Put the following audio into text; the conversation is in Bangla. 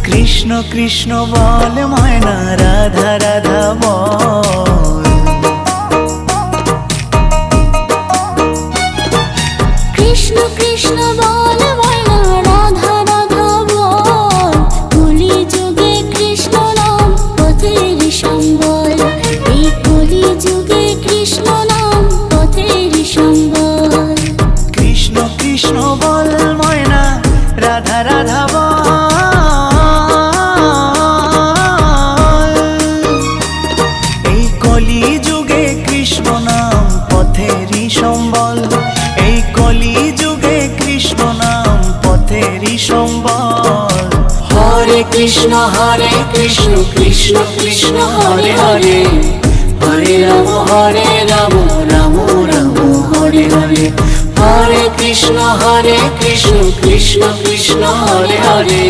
কৃষ্ণ কৃষ্ণ বল ময়না, রাধা রাধা বল। কৃষ্ণ কৃষ্ণ বল ময়না, রাধা রাধা বল। কলি যুগে কৃষ্ণ নাম পথের সম্বল, এই কলি যুগে কৃষ্ণ নাম পথের সম্বল। কৃষ্ণ কৃষ্ণ বল ময়না, রাধা রাধা বল। এই কলি যুগে কৃষ্ণ নাম পথেরই সম্বল, এই কলি যুগে কৃষ্ণ নাম পথেরই সম্বল। হরে কৃষ্ণ কৃষ্ণ কৃষ্ণ হরে হরে, হরে রাম রাম রাম হরে হরে। হরে কৃষ্ণ কৃষ্ণ কৃষ্ণ হরে হরে।